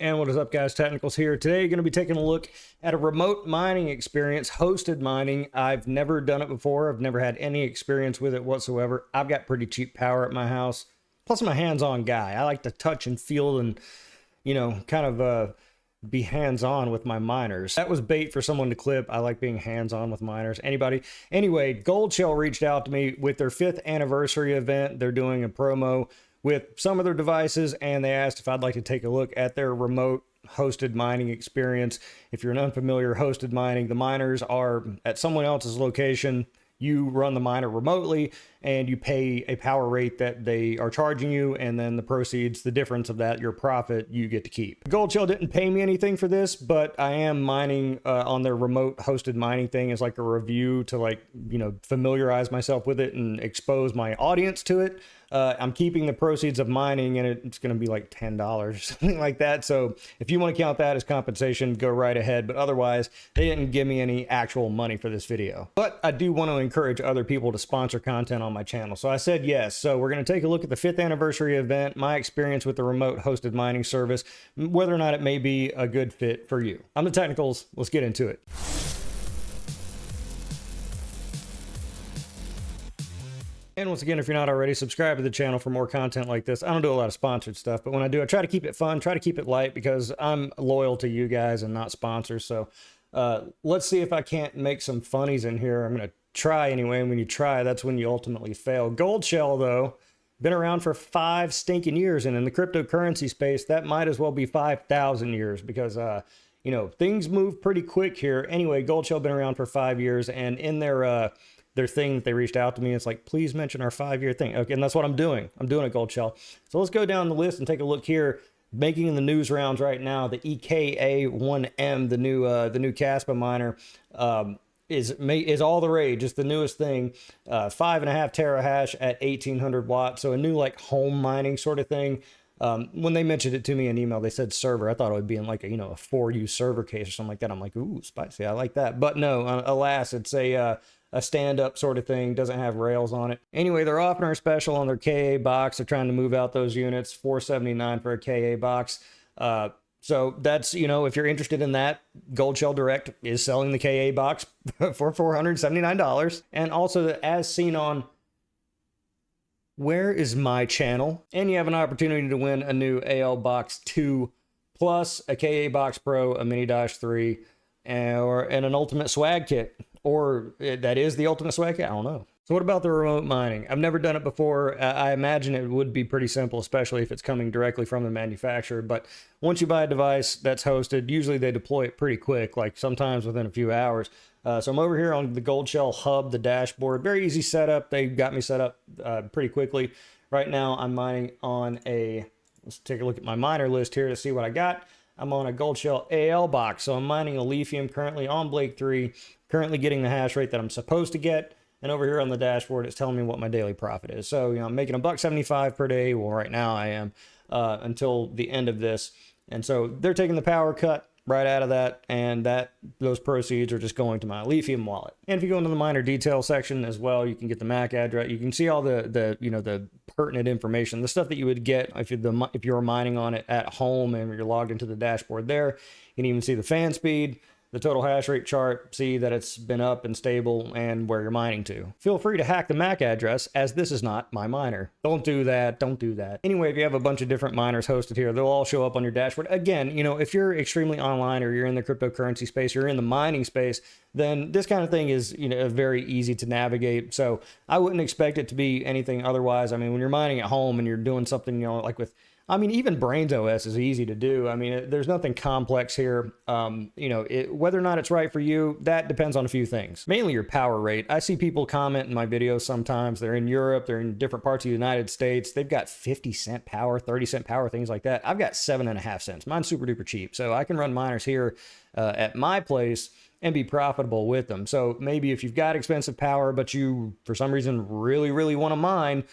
And what is up, guys? Technicals here. Today, going to be taking a look at a remote mining experience, hosted mining. I've never done it before. I've never had any experience with it whatsoever. I've got pretty cheap power at my house. Plus, I'm a hands-on guy. I like to touch and feel and, kind of be hands-on with my miners. That was bait for someone to clip. I like being hands-on with miners. Anybody? Anyway, Goldshell reached out to me with their 5th anniversary event. They're doing a promo with some of their devices, and they asked if I'd like to take a look at their remote hosted mining experience. If you're an unfamiliar, hosted mining, the miners are at someone else's location. You run the miner remotely and you pay a power rate that they are charging you, and then the proceeds, the difference of that, your profit, you get to keep. Goldshell didn't pay me anything for this, but I am mining on their remote hosted mining thing as like a review to familiarize myself with it and expose my audience to it. I'm keeping the proceeds of mining, and it's going to be like $10 or something like that. So if you want to count that as compensation, go right ahead. But otherwise, they didn't give me any actual money for this video. But I do want to encourage other people to sponsor content on my channel. So I said yes. So we're going to take a look at the 5th anniversary event, my experience with the remote hosted mining service, whether or not it may be a good fit for you. I'm the Technicals. Let's get into it. And once again, if you're not already, subscribe to the channel for more content like this. I don't do a lot of sponsored stuff, but when I do, I try to keep it fun, try to keep it light, because I'm loyal to you guys and not sponsors. So let's see if I can't make some funnies in here. I'm going to try anyway, and when you try, that's when you ultimately fail. Goldshell, though, been around for 5 stinking years, and in the cryptocurrency space, that might as well be 5,000 years, because things move pretty quick here. Anyway, Goldshell been around for 5 years, and in their thing that they reached out to me, it's like, please mention our 5-year thing. Okay, and that's what I'm doing. I'm doing it, Goldshell. So let's go down the list and take a look here. Making the news rounds right now, the EKA1M, the new Caspa miner, is all the rage. It's the newest thing. 5.5 terahash at 1800 watts. So a new like home mining sort of thing. When they mentioned it to me in email, they said server. I thought it would be in like a 4U server case or something like that. I'm like, ooh, spicy. I like that. But no, alas, it's a stand-up sort of thing, doesn't have rails on it. Anyway, they're offering a special on their KA box. They're trying to move out those units, $479 for a KA box. So that's, if you're interested in that, Goldshell Direct is selling the KA box for $479. And also, as seen on Where Is My Channel? And you have an opportunity to win a new AL Box 2 plus a KA Box Pro, a Mini Dash 3, and an Ultimate Swag Kit. Or that is the Ultimate Swag Kit? I don't know. So what about the remote mining? I've never done it before. I imagine it would be pretty simple, especially if it's coming directly from the manufacturer. But once you buy a device that's hosted, usually they deploy it pretty quick, like sometimes within a few hours. So I'm over here on the Goldshell hub, the dashboard. Very easy setup. They got me set up pretty quickly. Right now I'm mining on let's take a look at my miner list here to see what I got. I'm on a Goldshell AL box, so I'm mining a lithium currently on Blake 3, currently getting the hash rate that I'm supposed to get. And over here on the dashboard, it's telling me what my daily profit is. So, I'm making $1.75 per day. Well, right now I am until the end of this. And so they're taking the power cut right out of that, and those proceeds are just going to my lithium wallet. And if you go into the miner detail section as well, you can get the MAC address. You can see all the pertinent information, the stuff that you would get if you're mining on it at home and you're logged into the dashboard there. You can even see the fan speed, the total hash rate chart, see that it's been up and stable, and where you're mining to. Feel free to hack the MAC address, as this is not my miner. Don't do that. Don't do that. Anyway, if you have a bunch of different miners hosted here, they'll all show up on your dashboard. Again, if you're extremely online, or you're in the cryptocurrency space, you're in the mining space, then this kind of thing is, very easy to navigate. So I wouldn't expect it to be anything otherwise. I mean, when you're mining at home and you're doing something, like with, even Brains OS is easy to do. There's nothing complex here. Whether or not it's right for you, that depends on a few things. Mainly your power rate. I see people comment in my videos sometimes. They're in Europe, they're in different parts of the United States. They've got 50-cent power, 30-cent power, things like that. I've got 7.5 cents. Mine's super duper cheap. So I can run miners here at my place and be profitable with them. So maybe if you've got expensive power, but you, for some reason, really, really want to mine,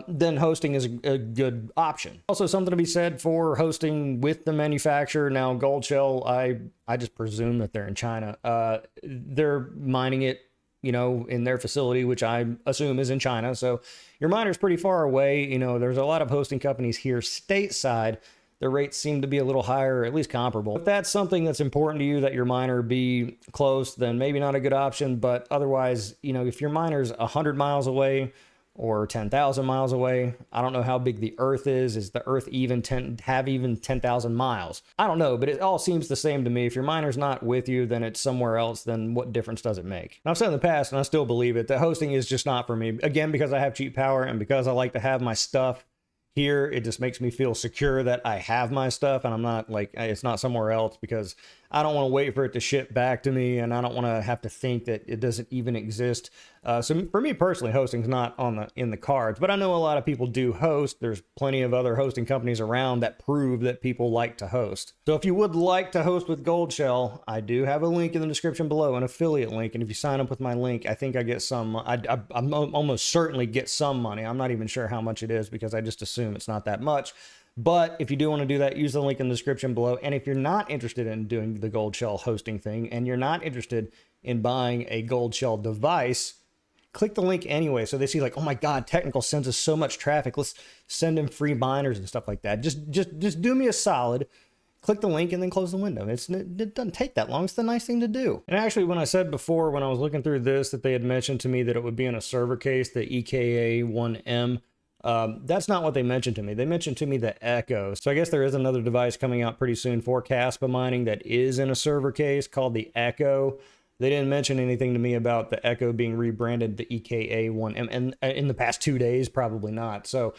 then hosting is a good option. Also, something to be said for hosting with the manufacturer. Now, Goldshell, I just presume that they're in China. They're mining it, in their facility, which I assume is in China. So your miner's pretty far away. There's a lot of hosting companies here stateside the rates seem to be a little higher, or at least comparable. If that's something that's important to you, that your miner be close, then maybe not a good option. But otherwise, you know, if your miner's 100 miles away or 10,000 miles away, I don't know how big the Earth is. Is the Earth even 10,000 miles? I don't know, but it all seems the same to me. If your miner's not with you, then it's somewhere else. Then what difference does it make? And I've said in the past, and I still believe it, that hosting is just not for me. Again, because I have cheap power and because I like to have my stuff here, it just makes me feel secure that I have my stuff and I'm not like, it's not somewhere else, because I don't want to wait for it to ship back to me, and I don't want to have to think that it doesn't even exist. So for me personally, hosting's not in the cards, but I know a lot of people do host. There's plenty of other hosting companies around that prove that people like to host. So if you would like to host with Goldshell, I do have a link in the description below, an affiliate link. And if you sign up with my link, I think I get some, I'm almost certainly get some money. I'm not even sure how much it is, because I just assume it's not that much. But if you do want to do that, use the link in the description below. And if you're not interested in doing the Goldshell hosting thing, and you're not interested in buying a Goldshell device, click the link anyway, so they see like, oh my God, Technical sends us so much traffic. Let's send them free miners and stuff like that. Just do me a solid. Click the link and then close the window. It doesn't take that long. It's the nice thing to do. And actually, when I said before, when I was looking through this, that they had mentioned to me that it would be in a server case, the EKA1M. That's not what they mentioned to me. They mentioned to me the Echo. So I guess there is another device coming out pretty soon for Caspa mining that is in a server case called the Echo. They didn't mention anything to me about the Echo being rebranded the EKA1M, and in the past 2 days, probably not. So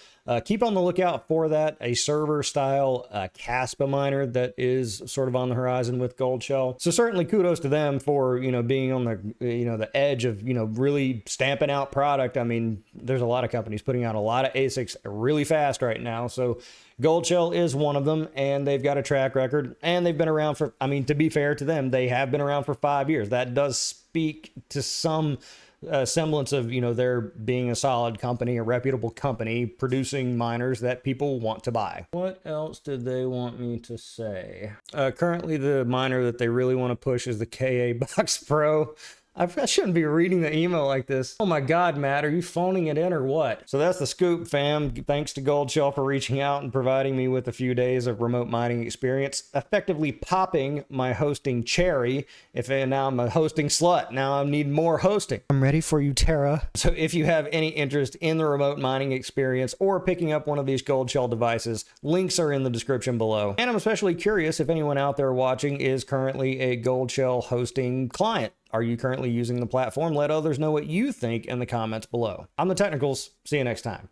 keep on the lookout for that, a server-style Caspa miner that is sort of on the horizon with Goldshell. So certainly kudos to them for, you know, being on the, you know, the edge of, you know, really stamping out product. I mean, there's a lot of companies putting out a lot of ASICs really fast right now. So Goldshell is one of them, and they've got a track record, and they've been around for, I mean, to be fair to them, they have been around for 5 years. That does speak to some semblance of, you know, there being a solid company, a reputable company producing miners that people want to buy. What else did they want me to say? Currently, the miner that they really want to push is the KA Box Pro. I shouldn't be reading the email like this. Oh my God, Matt, are you phoning it in or what? So that's the scoop, fam. Thanks to Goldshell for reaching out and providing me with a few days of remote mining experience, effectively popping my hosting cherry. Now I'm a hosting slut. Now I need more hosting. I'm ready for you, Tara. So if you have any interest in the remote mining experience or picking up one of these Goldshell devices, links are in the description below. And I'm especially curious if anyone out there watching is currently a Goldshell hosting client. Are you currently using the platform? Let others know what you think in the comments below. I'm the Technicals. See you next time.